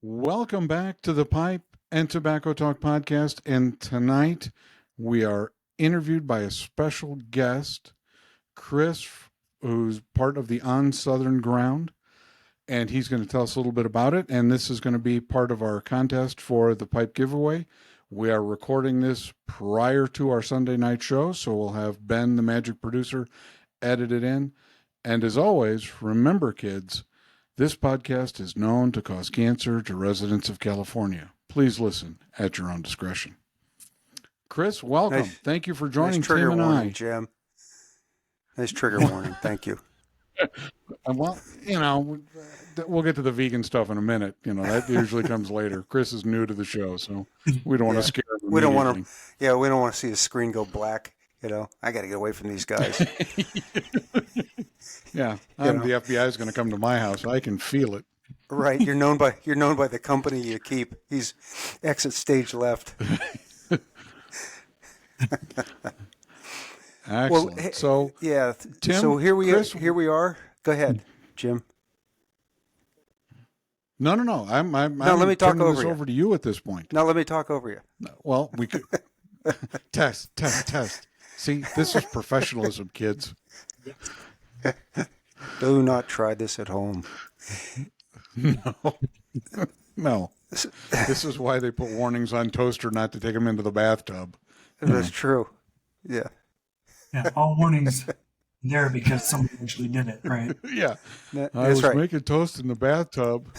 Welcome back to the Pipe and Tobacco Talk podcast. And tonight we are interviewed by a special guest, Chris, who's part of the On Southern Ground. And he's going to tell us a little bit about it. And this is going to be part of our contest for the pipe giveaway. We are recording this prior to our Sunday night show, so we'll have Ben, the magic producer, edit it in. And as always, remember, kids, this podcast is known to cause cancer to residents of California. Please listen at your own discretion. Chris, welcome. Nice, Thank you for joining nice trigger Tim and warning, I. Jim. Nice trigger warning. Thank you. Well, we'll get to the vegan stuff in a minute. That usually comes later. Chris is new to the show, so we don't want to scare him. We don't want to. Yeah, we don't want to see the screen go black. I got to get away from these guys. Yeah, the FBI is going to come to my house. I can feel it. Right, you're known by the company you keep. He's exit stage left. Excellent. Well, so yeah, Tim, so here Chris, we are. Go ahead, Jim. No. I'm let me talk turning this over to you at this point. Now let me talk over you. Well, we could test. See, this is professionalism, kids. Do not try this at home. No. This is why they put warnings on toaster not to take them into the bathtub. That's true. Yeah. Yeah, all warnings there because somebody actually did it, right? Yeah. That's I was right. making toast in the bathtub.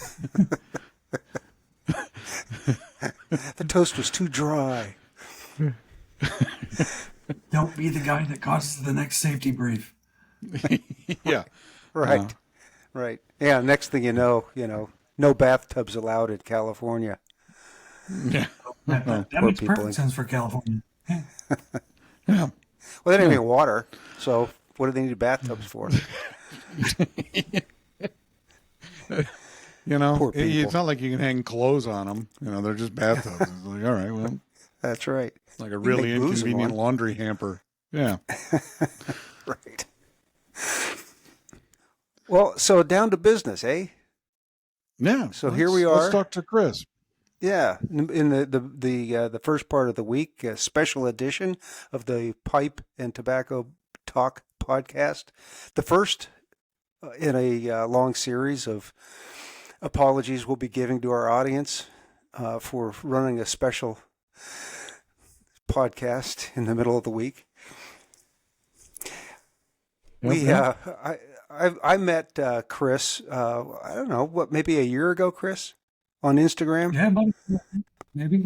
The toast was too dry. Don't be the guy that causes the next safety brief. Yeah. Right. Right. Yeah. Next thing you know, no bathtubs allowed in California. Yeah. That poor makes people. perfect sense for California. Yeah. Well, they don't have any water, so what do they need bathtubs for? Poor people. It's not like you can hang clothes on them. They're just bathtubs. It's like, all right, well, That's right. like a really make booze in inconvenient one. laundry hamper. Yeah. Right. Well, so down to business, eh? Yeah. So here we are. Let's talk to Chris. Yeah, in the first part of the week, a special edition of the Pipe and Tobacco Talk podcast, the first in a long series of apologies we'll be giving to our audience for running a special podcast in the middle of the week. I met Chris. I don't know maybe a year ago, Chris, on Instagram. Yeah, maybe.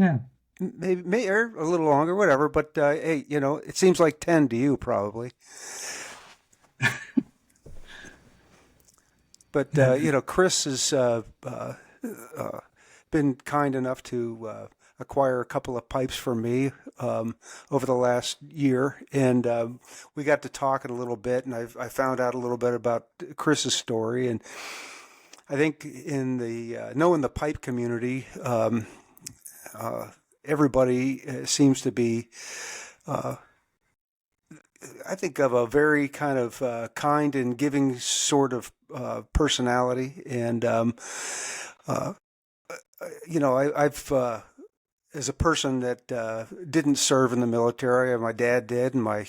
Maybe or a little longer, whatever. But hey, it seems like 10 to you probably. But Chris has been kind enough to acquire a couple of pipes for me over the last year, and we got to talking a little bit, and I found out a little bit about Chris's story, and I think in the knowing the pipe community, everybody seems to be, I think, of a very kind of kind and giving sort of personality, and I've as a person that didn't serve in the military, my dad did, and my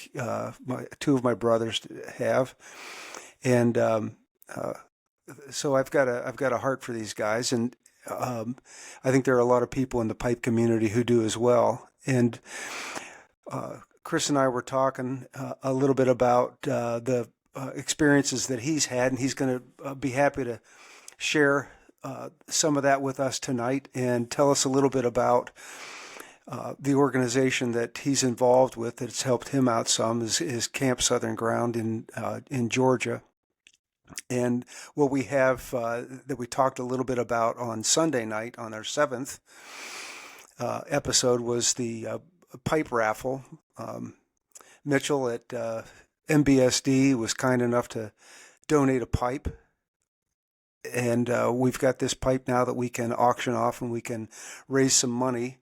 two of my brothers have, and so I've got a heart for these guys, and I think there are a lot of people in the pipe community who do as well. And Chris and I were talking a little bit about the experiences that he's had, and he's going to be happy to share some of that with us tonight and tell us a little bit about the organization that he's involved with that's helped him out some is Camp Southern Ground in Georgia. And what we have that we talked a little bit about on Sunday night on our 7th episode was the pipe raffle. Mitchell at MBSD was kind enough to donate a pipe. And we've got this pipe now that we can auction off, and we can raise some money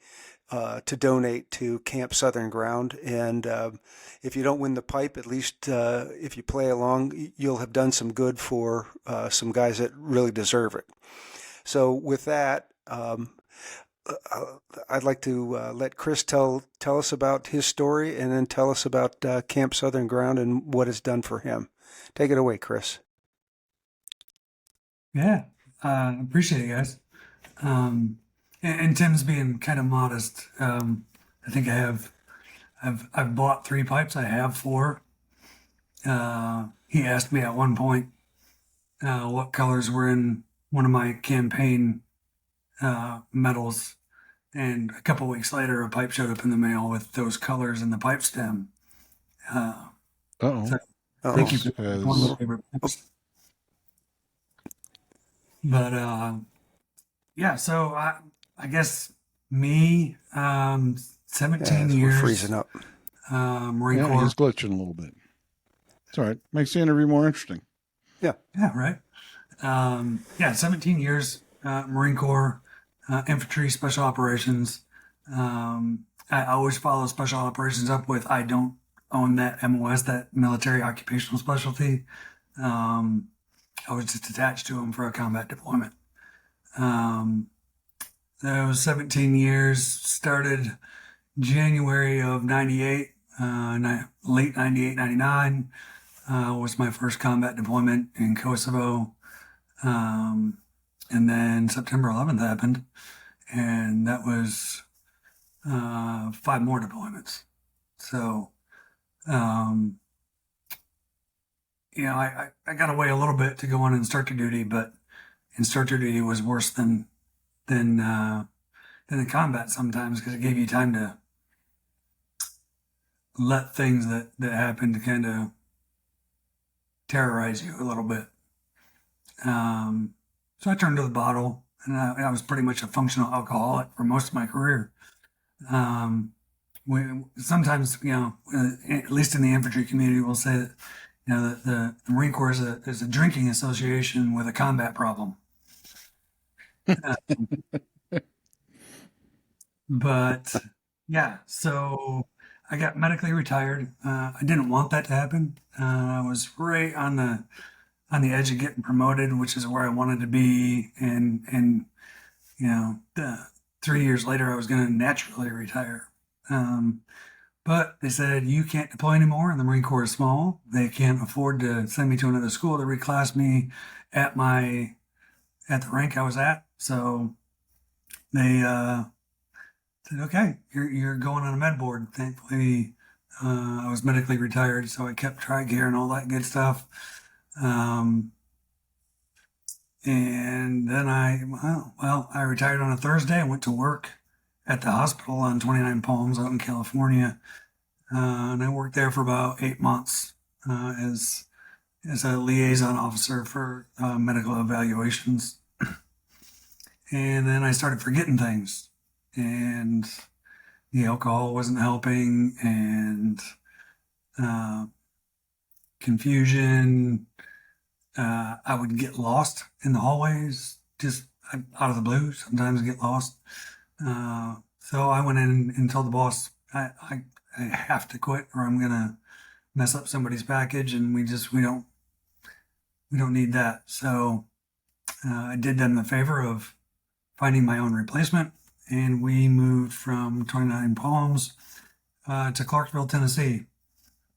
to donate to Camp Southern Ground. And if you don't win the pipe, at least if you play along, you'll have done some good for some guys that really deserve it. So with that, Um, I'd like to let Chris tell us about his story, and then tell us about Camp Southern Ground and what it's done for him. Take it away, Chris. Yeah, appreciate it, guys. And Tim's being kind of modest. I think I've bought 3 pipes. I have 4. He asked me at one point what colors were in one of my campaign medals, and a couple weeks later, a pipe showed up in the mail with those colors in the pipe stem. Uh-oh. So Oh, thank you This for one of has my favorite pipes. But yeah, so I guess me, 17 we're years, freezing up. Marine yeah, Corps. he's glitching a little bit. It's all right. Makes the interview more interesting. Yeah. Yeah, right. Yeah, 17 years, Marine Corps, infantry, special operations. I always follow special operations up with I don't own that MOS, that military occupational specialty. I was just attached to them for a combat deployment. Those 17 years started January of 98, late 98, 99 was my first combat deployment in Kosovo. And then September 11th happened, and that was 5 more deployments. So, um, I got away a little bit to go on instructor duty, but instructor duty was worse than the combat sometimes, because it gave you time to let things that happened to kind of terrorize you a little bit. So I turned to the bottle, and I was pretty much a functional alcoholic for most of my career. We sometimes, at least in the infantry community, we'll say that the Marine Corps is a drinking association with a combat problem. But yeah, so I got medically retired. I didn't want that to happen. I was right on the edge of getting promoted, which is where I wanted to be, and 3 years later, I was going to naturally retire. But they said, you can't deploy anymore, and the Marine Corps is small. They can't afford to send me to another school to reclass me at the rank I was at. So they said, okay, you're going on a med board. Thankfully, I was medically retired, so I kept TRICARE and all that good stuff. And then I retired on a Thursday. I went to work at the hospital on 29 Palms out in California. And I worked there for about 8 months as a liaison officer for medical evaluations. And then I started forgetting things, and the alcohol wasn't helping, and confusion. I would get lost in the hallways, just out of the blue. Sometimes get lost. So I went in and told the boss, I have to quit, or I'm gonna mess up somebody's package, and we don't need that. So I did them the favor of finding my own replacement, and we moved from 29 Palms to Clarksville, Tennessee,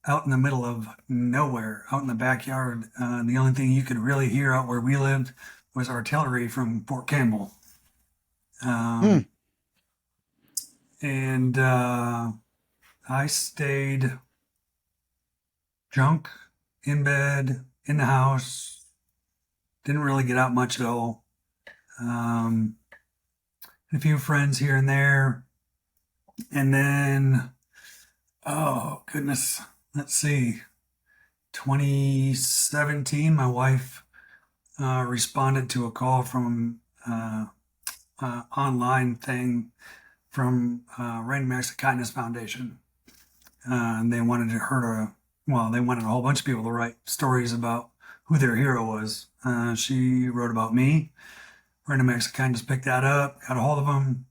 out in the middle of nowhere, out in the backyard. The only thing you could really hear out where we lived was artillery from Fort Campbell. And I stayed drunk in bed, in the house, didn't really get out much at all. A few friends here and there. And then, oh goodness, let's see, 2017, my wife responded to a call from online thing from Random Acts of Kindness Foundation. And they wanted they wanted a whole bunch of people to write stories about who their hero was. She wrote about me. Random Acts of Kindness picked that up, got a hold of them.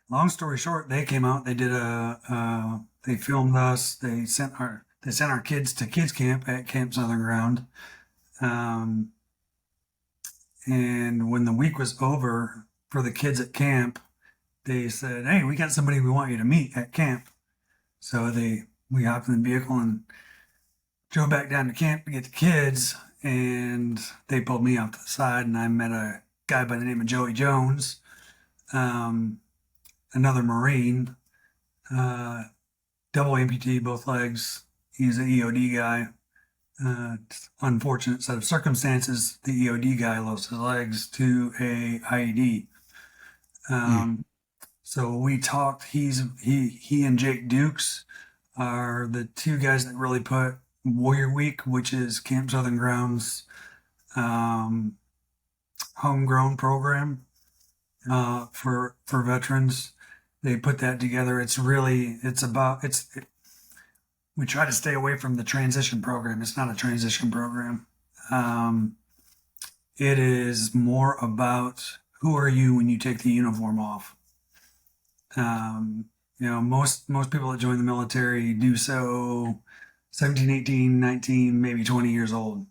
Long story short, they came out. They did they filmed us. They sent our kids to kids camp at Camp Southern Ground. And when the week was over, for the kids at camp, they said, "Hey, we got somebody we want you to meet at camp." So we hopped in the vehicle and drove back down to camp to get the kids, and they pulled me off to the side, and I met a guy by the name of Joey Jones, um, another Marine, double amputee, both legs. He's an EOD guy. Unfortunate set of circumstances. The EOD guy lost his legs to a IED. So we talked. He and Jake Dukes are the two guys that really put Warrior Week, which is Camp Southern Grounds homegrown program for veterans. They put that together. We try to stay away from the transition program. It's not a transition program. It is more about who are you when you take the uniform off. Most people that join the military do so 17, 18, 19, maybe 20 years old.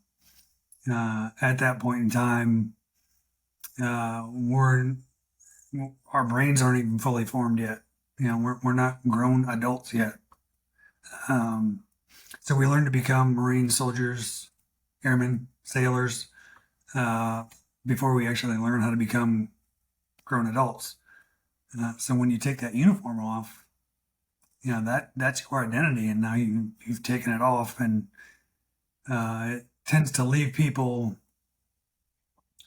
At that point in time, our brains aren't even fully formed yet. We're not grown adults yet. So we learn to become Marine soldiers, airmen, sailors, before we actually learn how to become grown adults. So when you take that uniform off, that's your identity, and now you've taken it off, and it tends to leave people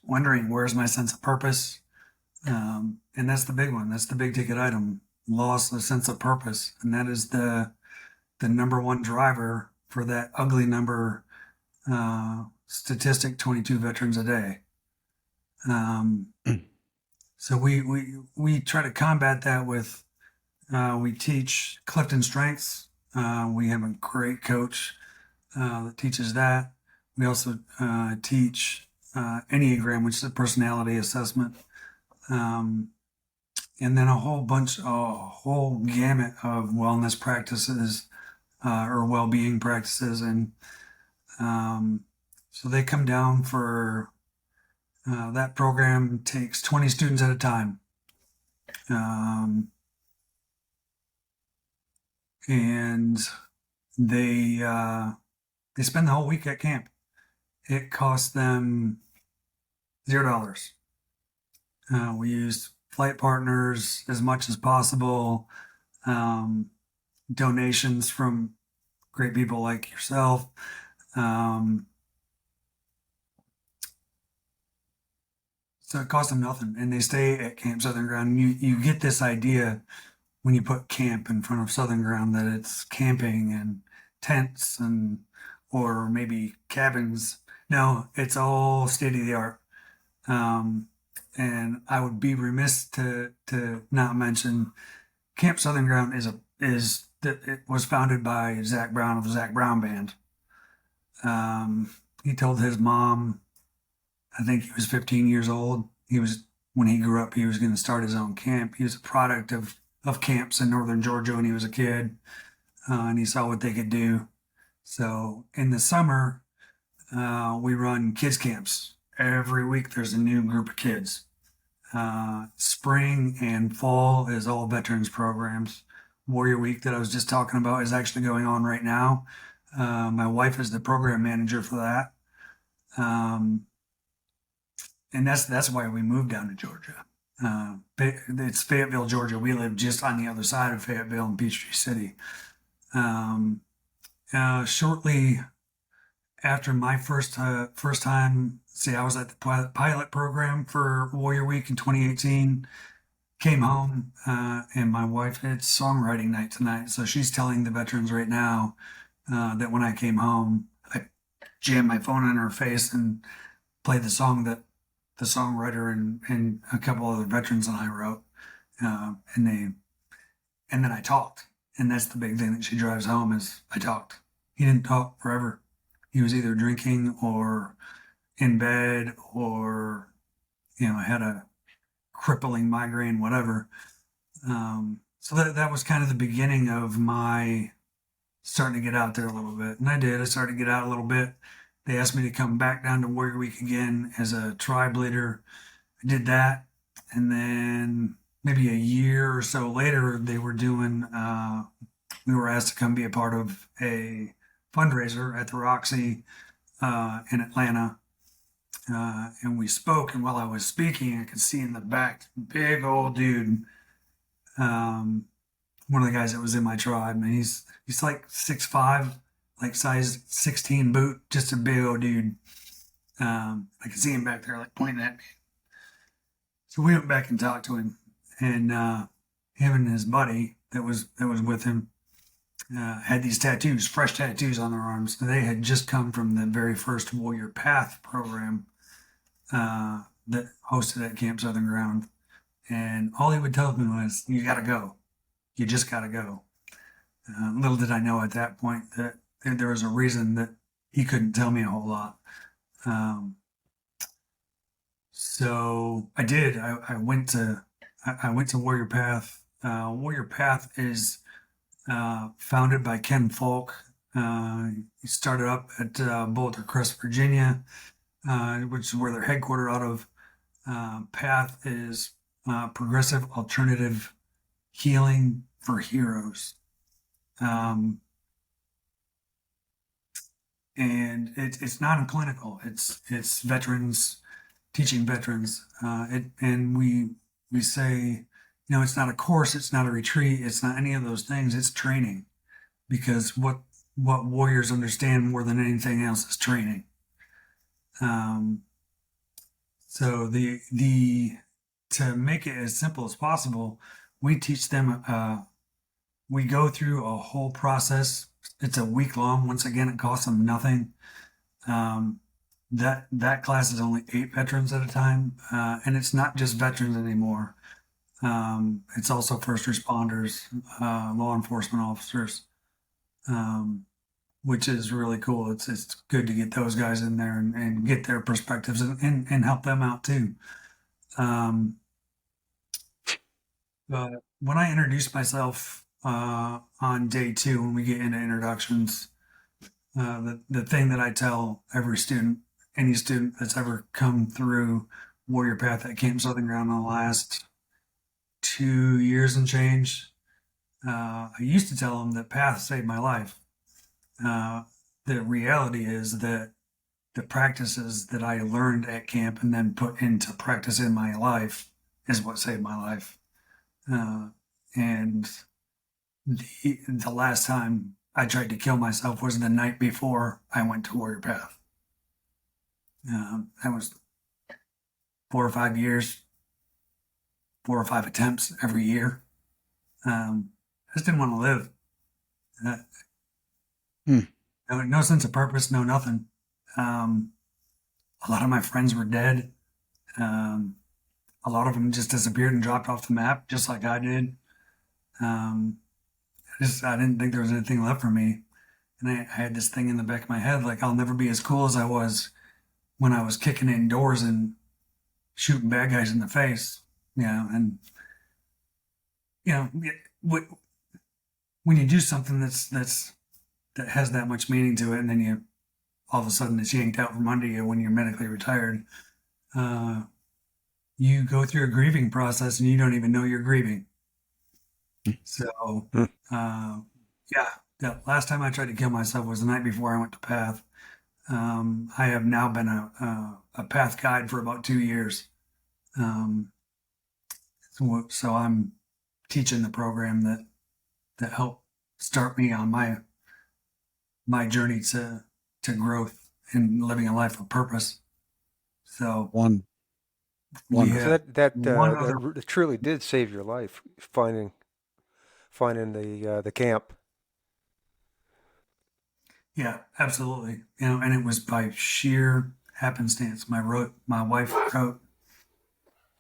wondering, where's my sense of purpose? And that's the big one. That's the big ticket item: loss of sense of purpose, and that is the number one driver for that ugly number statistic: 22 veterans a day. So we try to combat that with we teach Clifton Strengths. We have a great coach that teaches that. We also teach Enneagram, which is a personality assessment, and then a whole gamut of wellness practices or well-being practices, and so they come down for that program. Takes 20 students at a time. And they spend the whole week at camp. It costs them $0. We use flight partners as much as possible, donations from great people like yourself. So it costs them nothing, and they stay at Camp Southern Ground. You get this idea when you put camp in front of Southern Ground that it's camping and tents or maybe cabins. No, it's all state of the art. And I would be remiss to not mention Camp Southern Ground it was founded by Zach Brown of the Zach Brown Band. He told his mom, I think he was 15 years old. When he grew up, he was going to start his own camp. He was a product of camps in northern Georgia when he was a kid, and he saw what they could do. So in the summer, we run kids camps. Every week there's a new group of kids. Spring and fall is all veterans programs. Warrior Week that I was just talking about is actually going on right now. My wife is the program manager for that. And that's why we moved down to Georgia. It's Fayetteville, Georgia. We live just on the other side of Fayetteville in Peachtree City. Shortly after my first time, I was at the pilot program for Warrior Week in 2018. Came home, and my wife had songwriting night tonight, so she's telling the veterans right now that when I came home, I jammed my phone in her face and played the song that the songwriter and a couple other veterans and I wrote, and then I talked, and that's the big thing that she drives home is I talked. He didn't talk forever. He was either drinking or in bed or had a crippling migraine, whatever. So that was kind of the beginning of my starting to get out there a little bit, and I did. I started to get out a little bit. They asked me to come back down to Warrior Week again as a tribe leader. I did that, And then maybe a year or so later, they were doing, we were asked to come be a part of a fundraiser at the Roxy in Atlanta. And we spoke, and while I was speaking, I could see in the back, big old dude, one of the guys that was in my tribe, and he's like 6'5", like size 16 boot, just a big old dude. I could see him back there, like pointing at me. So we went back and talked to him, and him and his buddy that was with him had these tattoos, fresh tattoos on their arms. They had just come from the very first Warrior Path program that hosted at Camp Southern Ground, and all he would tell me was, "You got to go. You just got to go." Little did I know at that point that there was a reason that he couldn't tell me a whole lot. So I did. I went to Warrior Path. Warrior Path is founded by Ken Falk. He started up at Boulder Crest, Virginia, which is where they're headquartered out of. Path is progressive alternative healing for heroes. And it's non-clinical. It's veterans teaching veterans. And we say, it's not a course, it's not a retreat, it's not any of those things. It's training, because what warriors understand more than anything else is training. So to make it as simple as possible, we teach them. We go through a whole process. It's a week long. Once again, it costs them nothing. That class is only 8 veterans at a time, and it's not just veterans anymore. It's also first responders, law enforcement officers, which is really cool. It's good to get those guys in there and get their perspectives and help them out too. But when I introduce myself on day 2, when we get into introductions, the thing that I tell every student, any student that's ever come through Warrior Path at Camp Southern Ground in the last 2 years and change, I used to tell them that Path saved my life. The reality is that the practices that I learned at camp and then put into practice in my life is what saved my life. And the last time I tried to kill myself was the night before I went to Warrior Path. That was 4 or 5 years, 4 or 5 attempts every year. I just didn't want to live. No sense of purpose, no nothing. A lot of my friends were dead. A lot of them just disappeared and dropped off the map, just like I did. I didn't think there was anything left for me. And I had this thing in the back of my head, like, I'll never be as cool as I was when I was kicking in doors and shooting bad guys in the face. And when you do something that has that much meaning to it, and then you all of a sudden it's yanked out from under you when you're medically retired, you go through a grieving process and you don't even know you're grieving. So, the last time I tried to kill myself was the night before I went to Path. I have now been a Path guide for about 2 years. So I'm teaching the program that helped start me on my journey to growth and living a life of purpose. So So that truly did save your life, finding the camp. Yeah, absolutely. And it was by sheer happenstance. My wife wrote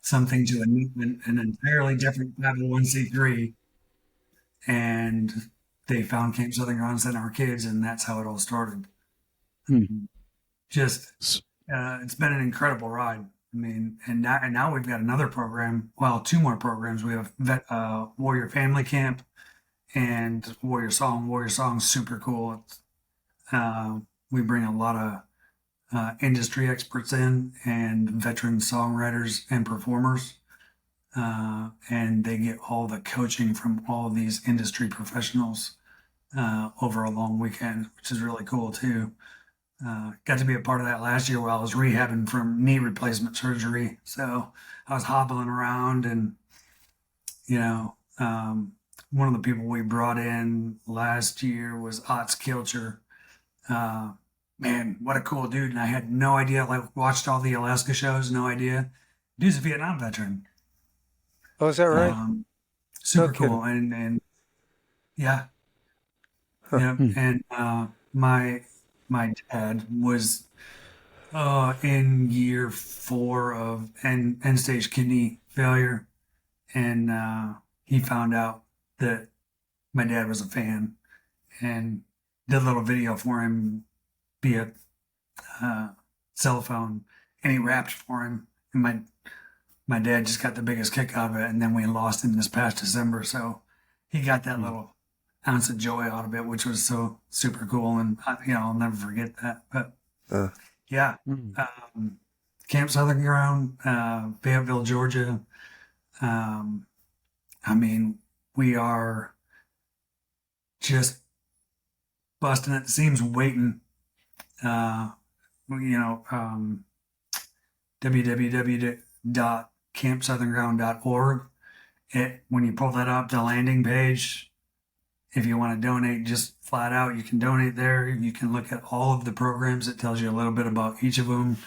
something to an entirely different 501c3, and they found Camp Southern Ground, sent our kids, and that's how it all started. Just, it's been an incredible ride. I mean, and now we've got another program. Well, 2 more programs. We have Warrior Family Camp and Warrior Song. Warrior Song's super cool. We bring a lot of industry experts in and veteran songwriters and performers. and they get all the coaching from all of these industry professionals over a long weekend, which is really cool too. Got to be a part of that last year while I was rehabbing from knee replacement surgery. So I was hobbling around, and you know, one of the people we brought in last year was Otts Kilcher. Man, what a cool dude! And I had no idea. Like, watched all the Alaska shows, no idea. Dude's a Vietnam veteran. Oh, is that right? Super No kidding. cool, and yeah, Huh. yeah, and my dad was in year 4 of end stage kidney failure, and he found out that my dad was a fan and did a little video for him via cell phone, and he rapped for him. And my dad just got the biggest kick out of it, and then we lost him this past December, so he got that little ounce of joy out of it, which was so super cool, and I'll never forget that. But Uh, yeah, Camp Southern Ground, Fayetteville, Georgia. I mean, we are just busting at the seams, waiting. www.campsouthernground.org. When you pull that up, the landing page, if you want to donate just flat out, you can donate there. You can look at all of the programs. It tells you a little bit about each of them.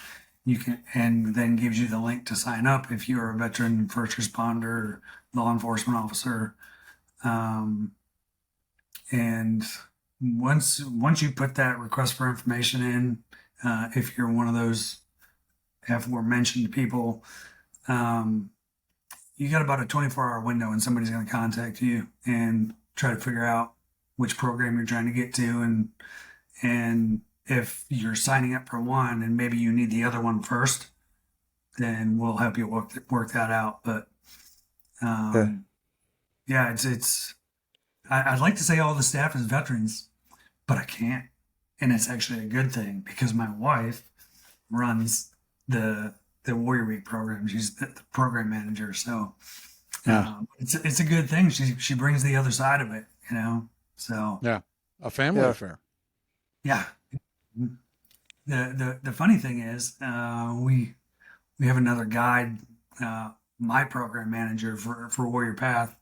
You can, and then gives you the link to sign up if you're a veteran, first responder, law enforcement officer. And once you put that request for information in, if you're one of those aforementioned people, you got about a 24-hour window, and somebody's going to contact you and try to figure out which program you're trying to get to, and if you're signing up for one and maybe you need the other one first, then we'll help you work that out. But yeah, it's I'd like to say all the staff is veterans, but I can't, and it's actually a good thing because my wife runs the Warrior Week program. She's the program manager, so it's a good thing. She brings the other side of it, So yeah, a family affair. Yeah. The funny thing is, we have another guide, my program manager for Warrior Path,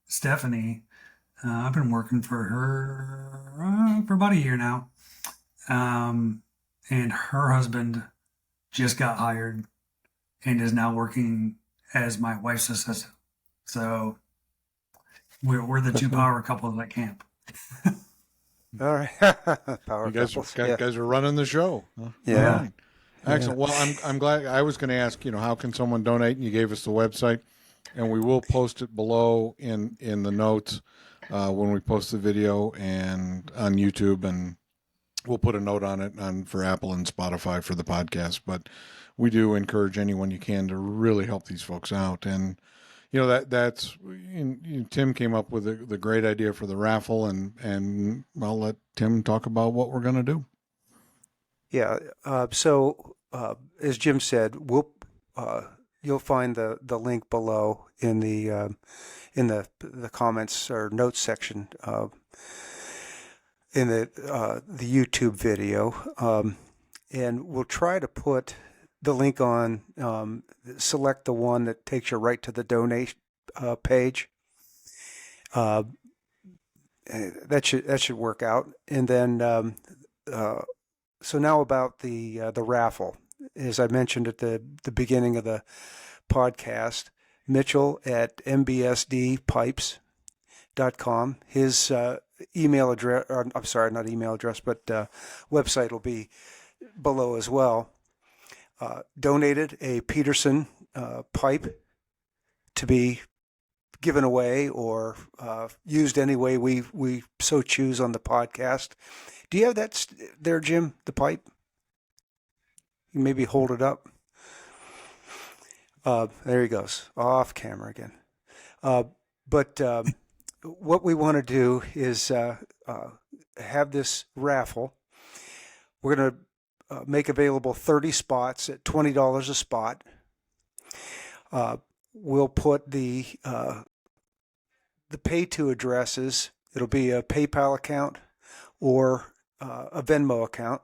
Stephanie. I've been working for her for about a year now, and her husband just got hired and is now working as my wife's assistant. So we're the two power couples at camp. all right. Power You guys, couples. guys are running the show. Yeah. All right. Excellent. Well, I'm glad. I was going to ask, how can someone donate? And you gave us the website, and we will post it below in the notes when we post the video and on YouTube, and we'll put a note on it for Apple and Spotify for the podcast. But we do encourage anyone you can to really help these folks out. And that's Tim came up with the great idea for the raffle, and I'll let Tim talk about what we're going to do. Yeah. So as Jim said, you'll find the link below in the comments or notes section in the YouTube video, and we'll try to put the link on. Select the one that takes you right to the donate page. That should work out. And then so now about the raffle. As I mentioned at the beginning of the podcast, Mitchell at mbsdpipes.com. His email address, I'm sorry, not email address, but website will be below as well. Donated a Peterson pipe to be given away or used any way we so choose on the podcast. Do you have that there, Jim, the pipe? You maybe hold it up. There he goes, off camera again. But what we want to do is have this raffle. We're going to make available 30 spots at $20 a spot. we'll put the pay to addresses. It'll be a PayPal account or a Venmo account.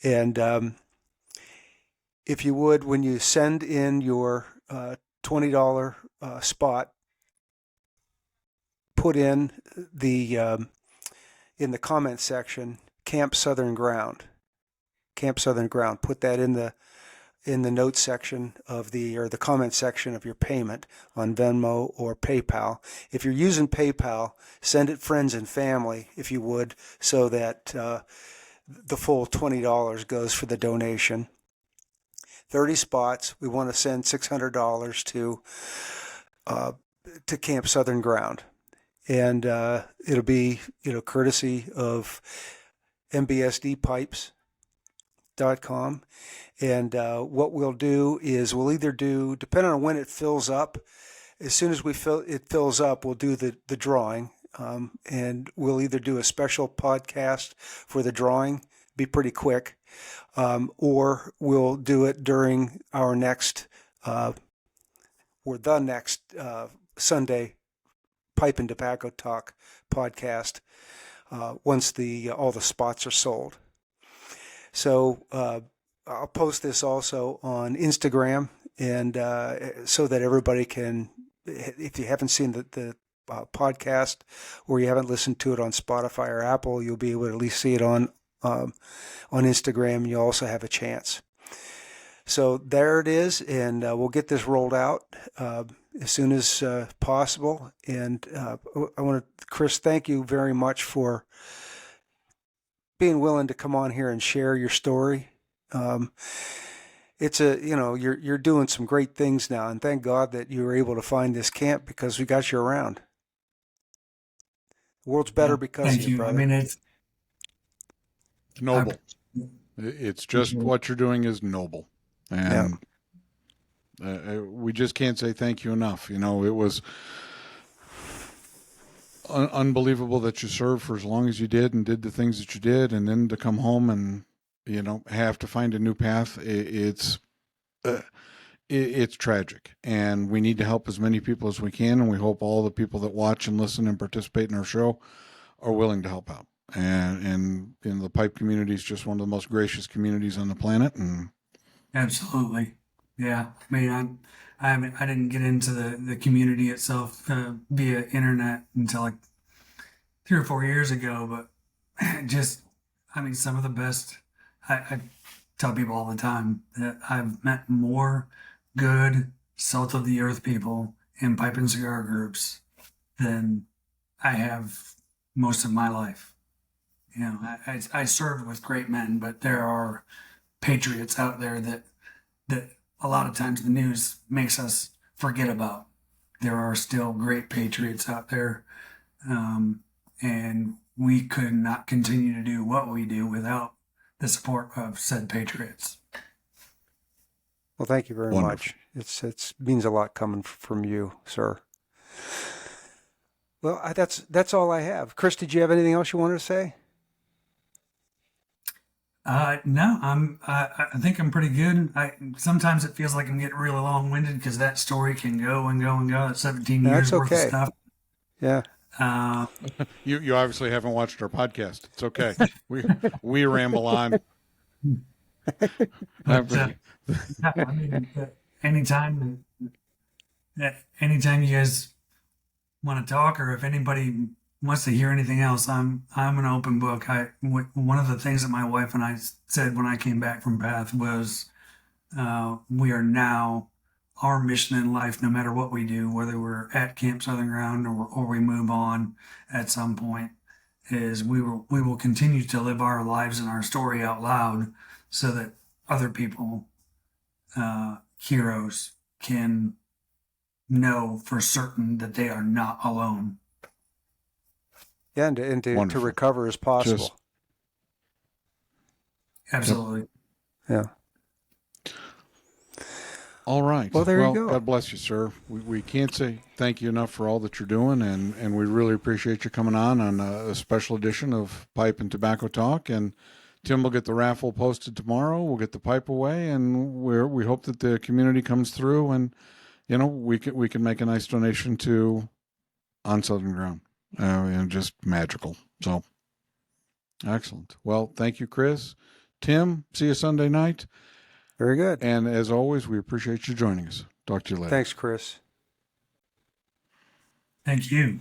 And if you would, when you send in your $20 spot, put in the comment section, Camp Southern Ground. Camp Southern Ground. Put that in the notes section of the comment section of your payment on Venmo or PayPal. If you're using PayPal, send it friends and family, if you would, so that the full $20 goes for the donation. 30 spots. We want to send $600 to Camp Southern Ground, and it'll be courtesy of mbsdpipes.com. And what we'll do is we'll either do, depending on when it fills up, as soon as it fills up, we'll do the drawing, and we'll either do a special podcast for the drawing, be pretty quick, or we'll do it during our next Sunday Pipe and Tobacco Talk podcast once all the spots are sold. So I'll post this also on Instagram, and so that everybody can, if you haven't seen the podcast or you haven't listened to it on Spotify or Apple, you'll be able to at least see it on Instagram. You'll also have a chance. So there it is, and we'll get this rolled out as soon as possible. And I want to, Chris, thank you very much for being willing to come on here and share your story. It's you're doing some great things now, and thank God that you were able to find this camp, because we got you around. The world's better because of you, brother. I mean, it's noble. It's just what you're doing is noble, and we just can't say thank you enough. It was unbelievable that you served for as long as you did and did the things that you did, and then to come home and have to find a new path. It's tragic, and we need to help as many people as we can, and we hope all the people that watch and listen and participate in our show are willing to help out. And the pipe community is just one of the most gracious communities on the planet. And absolutely, yeah. I mean, I didn't get into the community itself via internet until like 3 or 4 years ago, but some of the best. I tell people all the time that I've met more good salt of the earth people in pipe and cigar groups than I have most of my life. I served with great men, but there are patriots out there that a lot of times the news makes us forget about. There are still great patriots out there, and we could not continue to do what we do without the support of said patriots. Well, thank you very much. It means a lot coming from you, sir. Well, that's all I have. Chris, did you have anything else you wanted to say? No, I think I'm pretty good. Sometimes it feels like I'm getting really long-winded because that story can go and go and go. It's 17 years worth of stuff. Yeah. You obviously haven't watched our podcast. It's okay. We ramble on. Anytime you guys want to talk, or if anybody wants to hear anything else, I'm an open book. One of the things that my wife and I said when I came back from Path was, we are now, our mission in life, no matter what we do, whether we're at Camp Southern Ground or we move on at some point, is we will continue to live our lives and our story out loud, so that other people, heroes, can know for certain that they are not alone. Yeah, and to recover as possible. Absolutely. Yeah. All right. Well, there you go. God bless you, sir. We can't say thank you enough for all that you're doing, and we really appreciate you coming on a special edition of Pipe and Tobacco Talk. And Tim will get the raffle posted tomorrow. We'll get the pipe away, and we hope that the community comes through and we can make a nice donation to On Southern Ground, and just magical. So excellent. Well, thank you, Chris. Tim, see you Sunday night. Very good. And as always, we appreciate you joining us. Talk to you later. Thanks, Chris. Thank you.